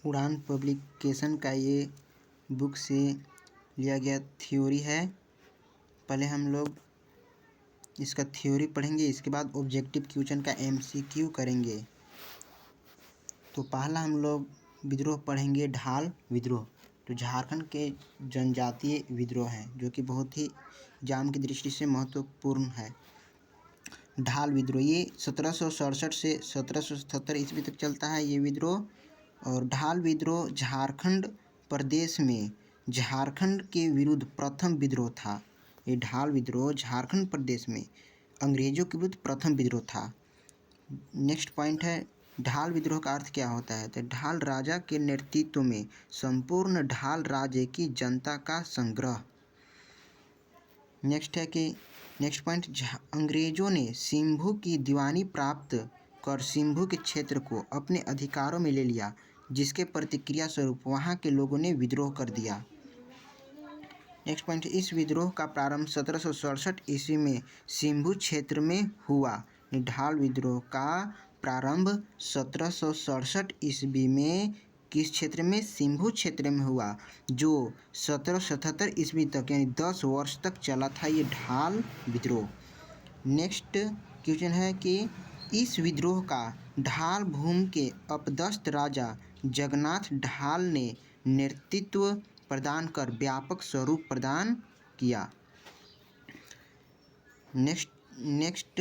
उड़ान पब्लिकेशन का ये बुक से लिया गया थ्योरी है। पहले हम लोग इसका थ्योरी पढ़ेंगे, इसके बाद ऑब्जेक्टिव क्वेश्चन का एमसीक्यू करेंगे। तो पहला हम लोग विद्रोह पढ़ेंगे, ढाल विद्रोह। तो झारखंड के जनजातीय विद्रोह हैं जो कि बहुत ही एग्जाम की दृष्टि से महत्वपूर्ण है। ढाल विद्रोह ये 1767 से 1777 ईस्वी तक चलता है ये विद्रोह। और ढाल विद्रोह झारखंड प्रदेश में झारखंड के विरुद्ध प्रथम विद्रोह था। ये ढाल विद्रोह झारखंड प्रदेश में अंग्रेजों के विरुद्ध प्रथम विद्रोह था। नेक्स्ट पॉइंट है, ढाल विद्रोह का अर्थ क्या होता है। तो ढाल राजा के नेतृत्व में संपूर्ण ढाल राज्य की जनता का संग्रह। नेक्स्ट है कि नेक्स्ट पॉइंट, अंग्रेजों ने सिंभू की दीवानी प्राप्त कर सिंभू के क्षेत्र को अपने अधिकारों में ले लिया, जिसके प्रतिक्रिया स्वरूप वहां के लोगों ने विद्रोह कर दिया। नेक्स्ट पॉइंट, इस विद्रोह का प्रारंभ 1767 ईस्वी में सिंभू क्षेत्र में हुआ। ढाल विद्रोह का प्रारंभ 1767 ईस्वी में किस क्षेत्र में, सिंभू क्षेत्र में हुआ, जो 1777 ईस्वी तक यानी 10 वर्ष तक चला था ये ढाल विद्रोह। नेक्स्ट क्वेश्चन है कि इस विद्रोह का ढाल भूमि के अपदस्थ राजा जगन्नाथ ढाल ने नेतृत्व प्रदान कर व्यापक स्वरूप प्रदान किया। नेक्स्ट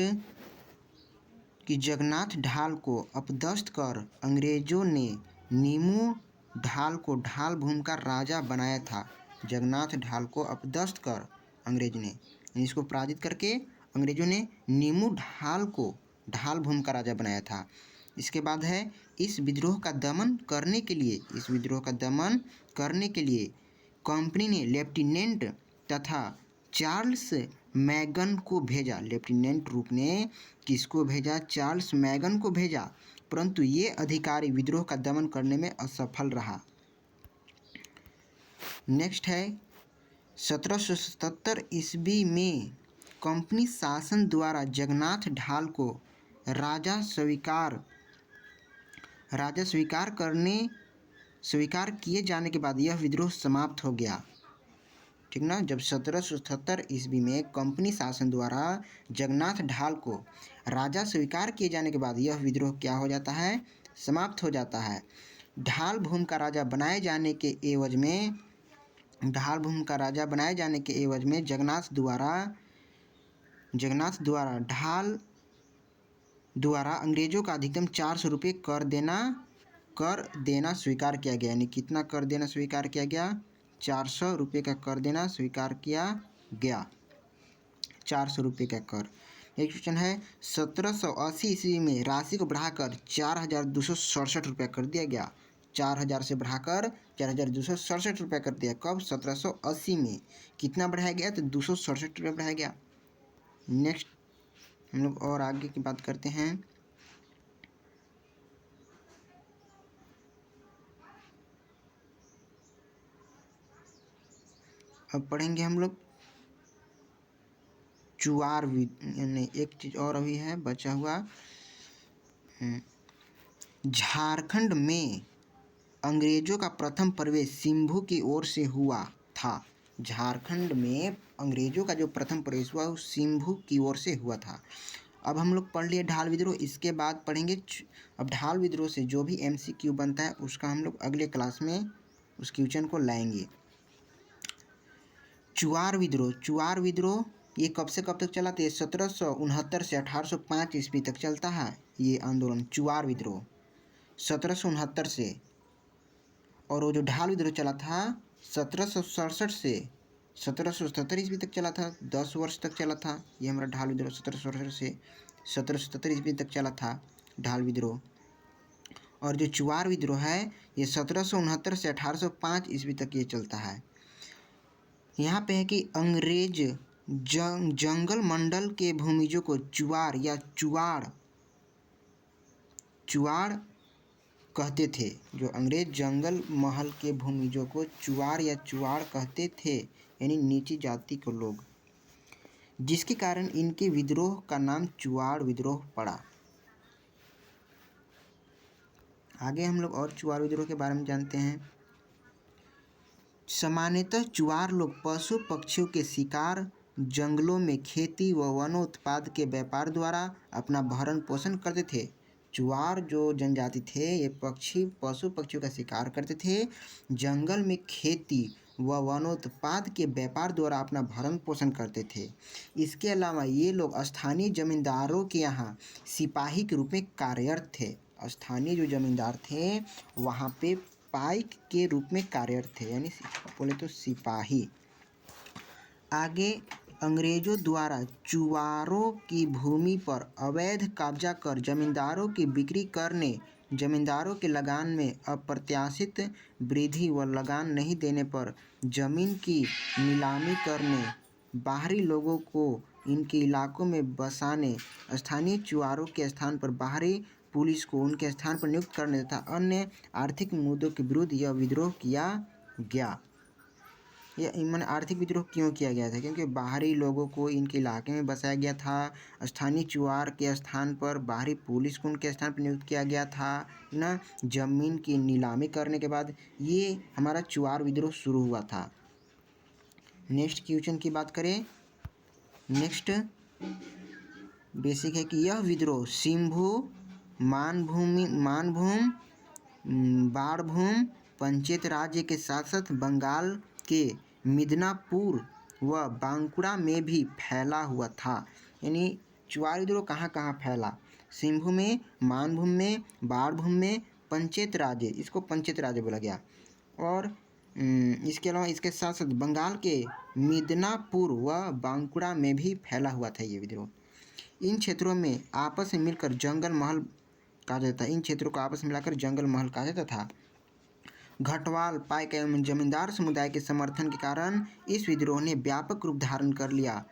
कि जगन्नाथ ढाल को अपदस्थ कर अंग्रेजों ने नीमू ढाल को ढाल भूमि का राजा बनाया था। जगन्नाथ ढाल को अपदस्थ कर अंग्रेज ने, इसको पराजित करके अंग्रेजों ने नीमू ढाल को ढाल भूमि का राजा बनाया था। इसके बाद है, इस विद्रोह का दमन करने के लिए कंपनी ने लेफ्टिनेंट तथा चार्ल्स मैगन को भेजा। लेफ्टिनेंट रूप ने किसको भेजा, चार्ल्स मैगन को भेजा, परंतु ये अधिकारी विद्रोह का दमन करने में असफल रहा। नेक्स्ट है, 1777 ईस्वी में कंपनी शासन द्वारा जगन्नाथ ढाल को राजा स्वीकार किए जाने के बाद यह विद्रोह समाप्त हो गया। ठीक ना, जब 1777 ईस्वी में कंपनी शासन द्वारा जगन्नाथ ढाल को राजा स्वीकार किए जाने के बाद यह विद्रोह क्या हो जाता है, समाप्त हो जाता है। ढाल भूमि का राजा बनाए जाने के एवज में जगन्नाथ ढाल द्वारा अंग्रेजों का अधिकतम 400 रुपये कर देना स्वीकार किया गया। यानी कितना कर देना स्वीकार किया गया, 400 रुपये का कर देना स्वीकार किया गया। 400 रुपये का कर। एक क्वेश्चन है, 1780 ईस्वी में राशि को बढ़ाकर 4267 रुपये कर दिया गया। 4000 से बढ़ाकर 4267 रुपये कर दिया। कब, 1780 में। कितना बढ़ाया गया, तो 267 रुपये बढ़ाया गया। नेक्स्ट हम लोग और आगे की बात करते हैं। अब पढ़ेंगे हम लोग चुआर यानी एक चीज़ और अभी है बचा हुआ। झारखंड में अंग्रेजों का प्रथम प्रवेश सिंभू की ओर से हुआ था। झारखंड में अंग्रेजों का जो प्रथम प्रवेश हुआ वो सिंभू की ओर से हुआ था। अब हम लोग पढ़ लिए ढाल विद्रोह, इसके बाद पढ़ेंगे अब ढाल विद्रोह से जो भी एमसीक्यू बनता है उसका हम लोग अगले क्लास में उस क्वेश्चन को लाएंगे। चुआर विद्रोह ये कब से कब तक चला, तो ये 1769 से 1805 ईस्वी तक चलता है ये आंदोलन चुआर विद्रोह 1769 से। और वो जो ढाल विद्रोह चला था 1767 से 1777 ईस्वी तक चला था, 10 वर्ष तक चला था ये हमारा ढाल विद्रोह। 1767 से 1777 ईस्वी तक चला था ढाल विद्रोह। और जो चुआर विद्रोह है ये 1769 से 1805 ईस्वी तक ये चलता है। यहाँ पे है कि अंग्रेज जंगल मंडल के भूमिजों को चुआर या चुआड़ कहते थे। जो अंग्रेज जंगल महल के भूमिजों को चुआर या चुआड़ कहते थे, यानी नीची जाति के लोग, जिसके कारण इनके विद्रोह का नाम चुआड़ विद्रोह पड़ा। आगे हम लोग और चुआर विद्रोह के बारे में जानते हैं। सामान्यतः चुआर लोग पशु पक्षियों के शिकार, जंगलों में खेती व वनोत्पाद के व्यापार द्वारा अपना भरण पोषण करते थे। चुआर जो जनजाति थे ये पशु पक्षियों का शिकार करते थे, जंगल में खेती व वनोत्पाद के व्यापार द्वारा अपना भरण पोषण करते थे। इसके अलावा ये लोग स्थानीय जमींदारों के यहाँ सिपाही के रूप में कार्यरत थे। स्थानीय जो जमींदार थे वहाँ पे पाइक के रूप में कार्यरत थे, यानी बोले तो सिपाही। आगे अंग्रेजों द्वारा चुआरों की भूमि पर अवैध कब्जा कर जमींदारों की बिक्री करने, जमींदारों के लगान में अप्रत्याशित वृद्धि व लगान नहीं देने पर जमीन की नीलामी करने, बाहरी लोगों को इनके इलाकों में बसाने, स्थानीय चुआरों के स्थान पर बाहरी पुलिस को उनके स्थान पर नियुक्त करने तथा अन्य आर्थिक मुद्दों के विरुद्ध यह विद्रोह किया गया। मैंने आर्थिक विद्रोह क्यों किया गया था? क्योंकि बाहरी लोगों को इनके इलाके में बसाया गया था, स्थानीय चुआर के स्थान पर बाहरी पुलिस को उनके स्थान पर नियुक्त किया गया था ना। जमीन की नीलामी करने के बाद ये हमारा चुआर विद्रोह शुरू हुआ था। नेक्स्ट क्वेश्चन की बात करें, नेक्स्ट बेसिक है कि यह विद्रोह सिंभू, मानभूम, बाणभूम पंचायत राज्य के साथ साथ बंगाल के मिदनापुर व बांकुड़ा में भी फैला हुआ था। यानी चुआर विद्रोह कहाँ कहाँ फैला? सिंभू में, मानभूम में, बाणभूम में, पंचायत राज्य, इसको पंचायत राज्य बोला गया। और इसके अलावा इसके साथ साथ बंगाल के मिदनापुर व बांकुड़ा में भी फैला हुआ था ये विद्रोह। इन क्षेत्रों में आपस में मिलकर जंगल महल कहा जाता था। इन क्षेत्रों को आपस में मिलाकर जंगल महल कहा जाता था। घटवाल, पाइक एवं जमींदार समुदाय के समर्थन के कारण इस विद्रोह ने व्यापक रूप धारण कर लिया।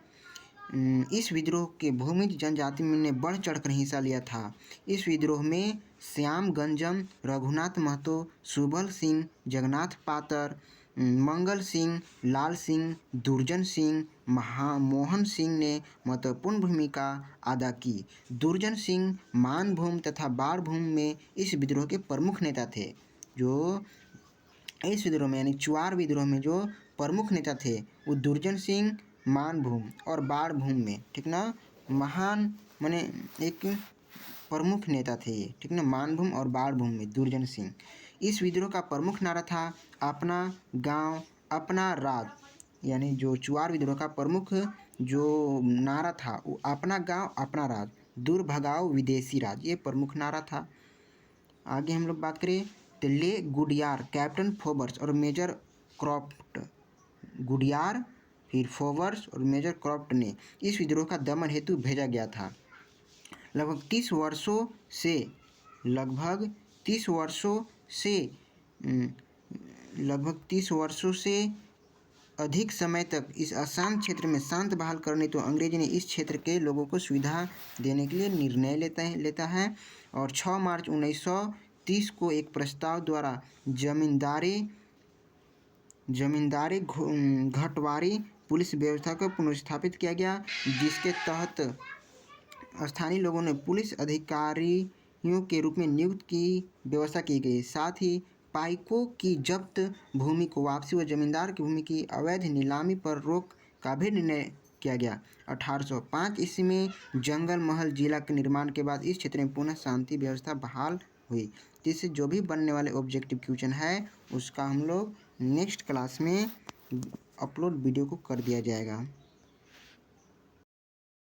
इस विद्रोह के भूमिज जनजाति ने बढ़ चढ़कर हिस्सा लिया था। इस विद्रोह में श्याम गंजम, रघुनाथ महतो, सुबल सिंह, जगन्नाथ पातर, मंगल सिंह, लाल सिंह, दुर्जन सिंह, मोहन सिंह ने महत्वपूर्ण भूमिका अदा की। दुर्जन सिंह मानभूम तथा बाणभूम में इस विद्रोह के प्रमुख नेता थे। जो इस विद्रोह में यानी चुआर विद्रोह में जो प्रमुख नेता थे वो दुर्जन सिंह मानभूम और बाणभूम में, ठीक ना, महान माने एक प्रमुख नेता थे ये, ठीक ना, मानभूम और बाणभूम में दुर्जन सिंह। इस विद्रोह का प्रमुख नारा था अपना गांव अपना राज। यानी जो चुआर विद्रोह का प्रमुख जो नारा था वो अपना गांव अपना राज, दूर भगाओ विदेशी राज, ये प्रमुख नारा था। आगे हम लोग बात करें तो ले गुडियार, कैप्टन फोबर्स और मेजर क्रॉफ्ट, गुडियार फिर फोबर्स और मेजर क्रॉफ्ट ने इस विद्रोह का दमन हेतु भेजा गया था। लगभग 30 वर्षों से अधिक समय तक इस अशांत क्षेत्र में शांत बहाल करने तो अंग्रेज ने इस क्षेत्र के लोगों को सुविधा देने के लिए निर्णय लेता है। और 6 मार्च 1930 को एक प्रस्ताव द्वारा जमींदारी घटवारी पुलिस व्यवस्था को पुनर्स्थापित किया गया, जिसके तहत स्थानीय लोगों ने पुलिस अधिकारियों के रूप में नियुक्त की व्यवस्था की गई। साथ ही पाइकों की जब्त भूमि को वापसी व जमींदार की भूमि की अवैध नीलामी पर रोक का भी निर्णय किया गया। 1805 ईस्वी में जंगल महल जिला के निर्माण के बाद इस क्षेत्र में पुनः शांति व्यवस्था बहाल हुई। जिससे जो भी बनने वाले ऑब्जेक्टिव क्वेश्चन है उसका हम लोग नेक्स्ट क्लास में अपलोड वीडियो को कर दिया जाएगा।